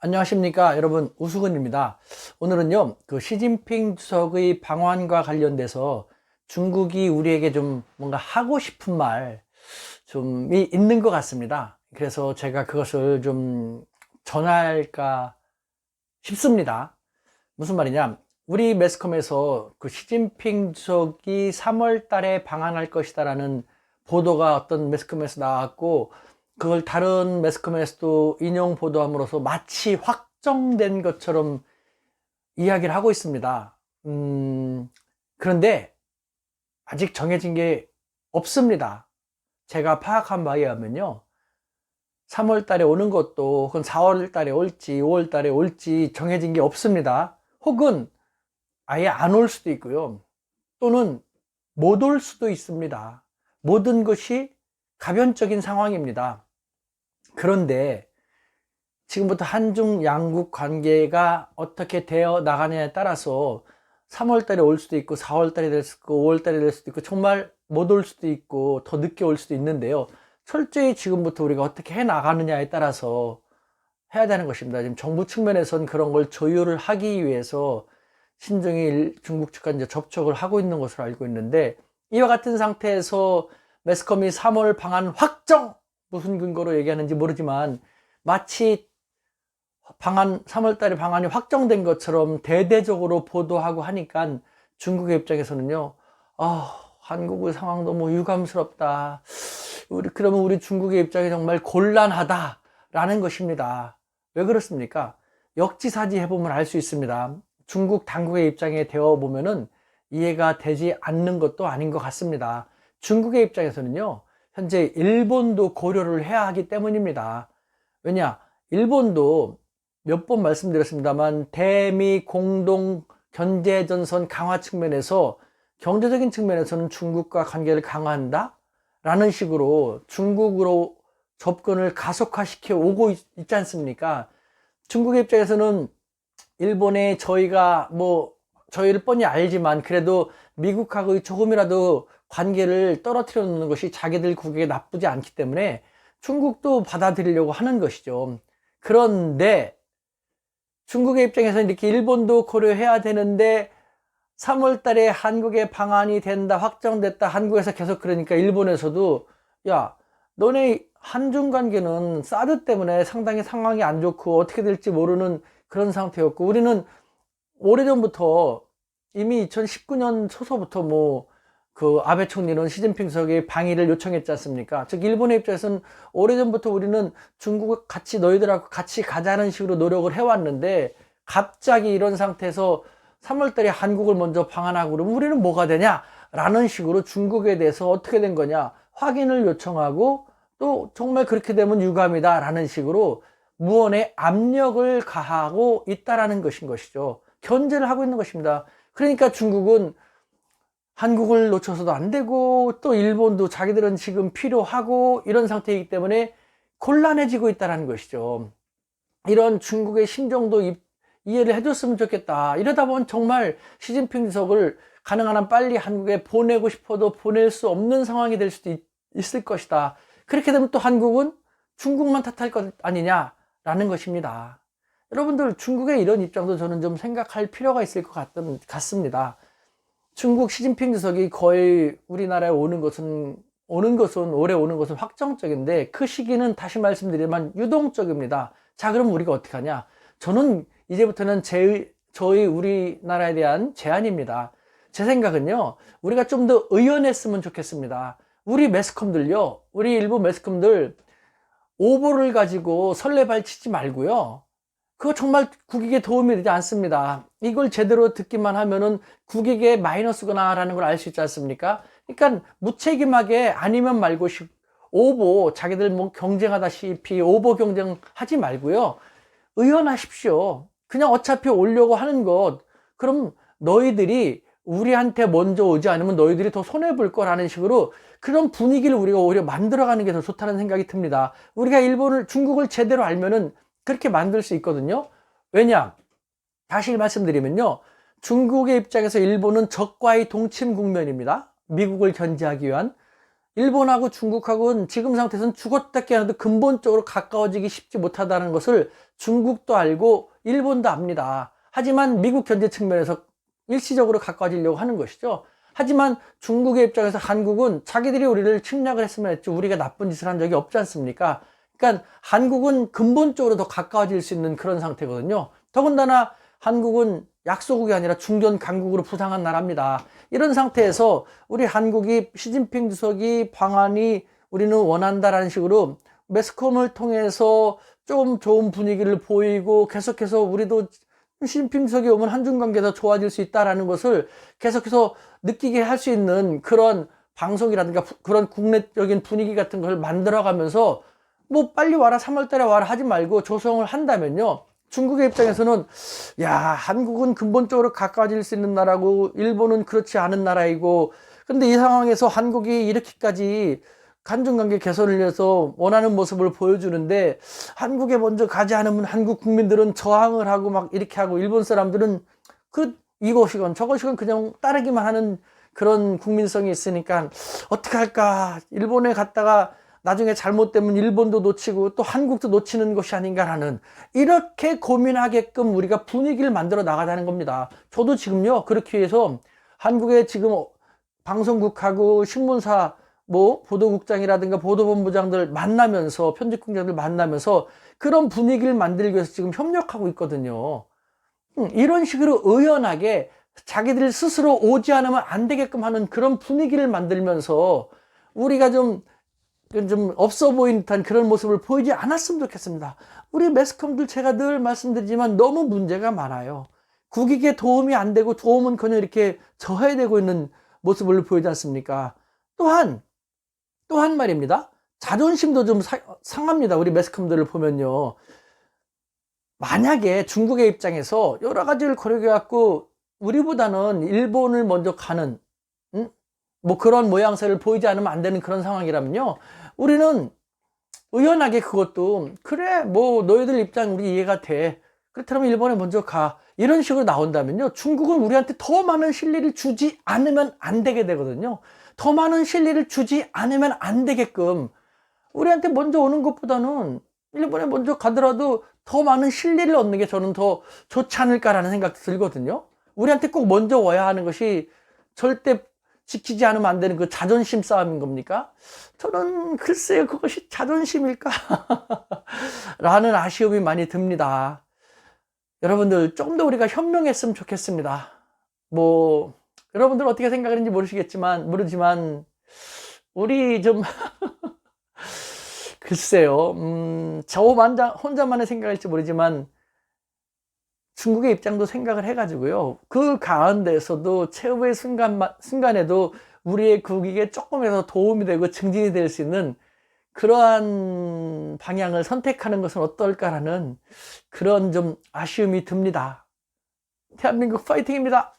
안녕하십니까 여러분, 우수근입니다. 오늘은요 시진핑 주석의 방한과 관련돼서 중국이 우리에게 좀 뭔가 하고 싶은 말 좀이 있는 것 같습니다. 그래서 제가 그것을 좀 전할까 싶습니다. 무슨 말이냐, 우리 매스컴에서 시진핑 주석이 3월 달에 방한할 것이다 라는 보도가 어떤 매스컴에서 나왔고, 그걸 다른 매스컴에서도 인용 보도함으로써 마치 확정된 것처럼 이야기를 하고 있습니다. 그런데 아직 정해진 게 없습니다. 제가 파악한 바에 의하면요, 3월 달에 오는 것도 혹은 4월 달에 올지 5월 달에 올지 정해진 게 없습니다. 혹은 아예 안 올 수도 있고요, 또는 못 올 수도 있습니다. 모든 것이 가변적인 상황입니다. 그런데 지금부터 한중 양국 관계가 어떻게 되어 나가느냐에 따라서 3월 달에 올 수도 있고 4월 달에 될 수도 있고 5월 달에 될 수도 있고 정말 못 올 수도 있고 더 늦게 올 수도 있는데요, 철저히 지금부터 우리가 어떻게 해 나가느냐에 따라서 해야 되는 것입니다. 지금 정부 측면에서는 그런 걸 조율을 하기 위해서 신중히 중국 측과 이제 접촉을 하고 있는 것으로 알고 있는데, 이와 같은 상태에서 매스컴이 3월 방한 확정, 무슨 근거로 얘기하는지 모르지만 마치 3월 달에 방한이 확정된 것처럼 대대적으로 보도하고 하니까 중국의 입장에서는요, 한국의 상황 너무 유감스럽다, 그러면 우리 중국의 입장이 정말 곤란하다라는 것입니다. 왜 그렇습니까? 역지사지 해보면 알 수 있습니다. 중국 당국의 입장에 되어 보면은 이해가 되지 않는 것도 아닌 것 같습니다. 중국의 입장에서는요, 현재 일본도 고려를 해야 하기 때문입니다. 왜냐, 일본도 몇 번 말씀드렸습니다만 대미 공동 견제전선 강화 측면에서 경제적인 측면에서는 중국과 관계를 강화한다 라는 식으로 중국으로 접근을 가속화시켜 오고 있지 않습니까? 중국의 입장에서는 일본에 저희를 뻔히 알지만 그래도 미국하고 조금이라도 관계를 떨어뜨려 놓는 것이 자기들 국익에 나쁘지 않기 때문에 중국도 받아들이려고 하는 것이죠. 그런데 중국의 입장에서 이렇게 일본도 고려해야 되는데 3월 달에 한국의 방한이 된다, 확정됐다, 한국에서 계속 그러니까 일본에서도 야, 너네 한중 관계는 사드 때문에 상당히 상황이 안 좋고 어떻게 될지 모르는 그런 상태였고, 우리는 오래전부터 이미 2019년 초서부터 아베 총리는 시진핑 주석의 방위를 요청했지 않습니까? 즉 일본의 입장에서는 오래전부터 우리는 중국 같이 너희들하고 같이 가자는 식으로 노력을 해왔는데 갑자기 이런 상태에서 3월 달에 한국을 먼저 방한하고 그러면 우리는 뭐가 되냐? 라는 식으로 중국에 대해서 어떻게 된 거냐? 확인을 요청하고, 또 정말 그렇게 되면 유감이다 라는 식으로 무언의 압력을 가하고 있다라는 것인 것이죠. 견제를 하고 있는 것입니다. 그러니까 중국은 한국을 놓쳐서도 안 되고 또 일본도 자기들은 지금 필요하고 이런 상태이기 때문에 곤란해지고 있다는 것이죠. 이런 중국의 심정도 이해를 해줬으면 좋겠다. 이러다 보면 정말 시진핑 주석을 가능한 한 빨리 한국에 보내고 싶어도 보낼 수 없는 상황이 될 수도 있을 것이다. 그렇게 되면 또 한국은 중국만 탓할 것 아니냐라는 것입니다. 여러분들, 중국의 이런 입장도 저는 좀 생각할 필요가 있을 것 같습니다. 중국 시진핑 주석이 거의 우리나라에 오는 것은 올해 오는 것은 확정적인데 그 시기는 다시 말씀드리면 유동적입니다. 자, 그럼 우리가 어떻게 하냐? 저는 이제부터는 저희 우리나라에 대한 제안입니다. 제 생각은요, 우리가 좀 더 의연했으면 좋겠습니다. 우리 매스컴들요, 우리 일부 매스컴들 오보를 가지고 설레발치지 말고요, 그거 정말 국익에 도움이 되지 않습니다. 이걸 제대로 듣기만 하면은 국익에 마이너스구나 라는 걸 알 수 있지 않습니까? 그러니까 무책임하게 아니면 말고 오보, 자기들 경쟁하다시피 오보 경쟁하지 말고요, 의연하십시오. 그냥 어차피 오려고 하는 것, 그럼 너희들이 우리한테 먼저 오지 않으면 너희들이 더 손해볼 거라는 식으로 그런 분위기를 우리가 오히려 만들어가는 게 더 좋다는 생각이 듭니다. 우리가 중국을 제대로 알면은 그렇게 만들 수 있거든요. 왜냐? 다시 말씀드리면요, 중국의 입장에서 일본은 적과의 동침 국면입니다. 미국을 견제하기 위한. 일본하고 중국하고는 지금 상태에서는 죽었다 깨어나도 근본적으로 가까워지기 쉽지 못하다는 것을 중국도 알고 일본도 압니다. 하지만 미국 견제 측면에서 일시적으로 가까워지려고 하는 것이죠. 하지만 중국의 입장에서 한국은 자기들이 우리를 침략을 했으면 했지 우리가 나쁜 짓을 한 적이 없지 않습니까? 그러니까 한국은 근본적으로 더 가까워질 수 있는 그런 상태거든요. 더군다나 한국은 약소국이 아니라 중견 강국으로 부상한 나라입니다. 이런 상태에서 우리 한국이 시진핑 주석이 방안이 우리는 원한다라는 식으로 매스컴을 통해서 좀 좋은 분위기를 보이고 계속해서 우리도 시진핑 주석이 오면 한중 관계가 좋아질 수 있다라는 것을 계속해서 느끼게 할 수 있는 그런 방송이라든가 그런 국내적인 분위기 같은 걸 만들어가면서 뭐 빨리 와라 3월 달에 와라 하지 말고 조성을 한다면요, 중국의 입장에서는 야, 한국은 근본적으로 가까워질 수 있는 나라고 일본은 그렇지 않은 나라이고, 근데 이 상황에서 한국이 이렇게까지 한중관계 개선을 위해서 원하는 모습을 보여주는데 한국에 먼저 가지 않으면 한국 국민들은 저항을 하고 막 이렇게 하고 일본 사람들은 이것이건 저것이건 그냥 따르기만 하는 그런 국민성이 있으니까 어떻게 할까, 일본에 갔다가 나중에 잘못되면 일본도 놓치고 또 한국도 놓치는 것이 아닌가라는, 이렇게 고민하게끔 우리가 분위기를 만들어 나가자는 겁니다. 저도 지금요, 그렇게 해서 한국의 지금 방송국하고 신문사 뭐 보도국장이라든가 보도본부장들 만나면서 편집국장들 만나면서 그런 분위기를 만들기 위해서 지금 협력하고 있거든요. 이런 식으로 의연하게 자기들 스스로 오지 않으면 안 되게끔 하는 그런 분위기를 만들면서 우리가 좀 없어 보이는 듯한 그런 모습을 보이지 않았으면 좋겠습니다. 우리 매스컴들 제가 늘 말씀드리지만 너무 문제가 많아요. 국익에 도움이 안 되고 도움은커녕 이렇게 저해되고 있는 모습을 보이지 않습니까? 또한 말입니다. 자존심도 좀 상합니다. 우리 매스컴들을 보면요. 만약에 중국의 입장에서 여러 가지를 고려해 갖고 우리보다는 일본을 먼저 가는 뭐 그런 모양새를 보이지 않으면 안 되는 그런 상황이라면요, 우리는 의연하게 그것도 그래 뭐 너희들 입장 우리 이해가 돼, 그렇다면 일본에 먼저 가, 이런 식으로 나온다면요, 중국은 우리한테 더 많은 실리를 주지 않으면 안 되게 되거든요. 더 많은 실리를 주지 않으면 안 되게끔 우리한테 먼저 오는 것보다는 일본에 먼저 가더라도 더 많은 실리를 얻는 게 저는 더 좋지 않을까라는 생각이 들거든요. 우리한테 꼭 먼저 와야 하는 것이 절대 지키지 않으면 안 되는 그 자존심 싸움인 겁니까? 저는 글쎄요, 그것이 자존심일까? 라는 아쉬움이 많이 듭니다. 여러분들 좀 더 우리가 현명했으면 좋겠습니다. 뭐 여러분들 어떻게 생각하는지 모르지만 우리 좀 글쎄요, 저 혼자만의 생각일지 모르지만 중국의 입장도 생각을 해가지고요, 그 가운데서도 최후의 순간에도 우리의 국익에 조금이라도 도움이 되고 증진이 될 수 있는 그러한 방향을 선택하는 것은 어떨까라는 그런 좀 아쉬움이 듭니다. 대한민국 파이팅입니다.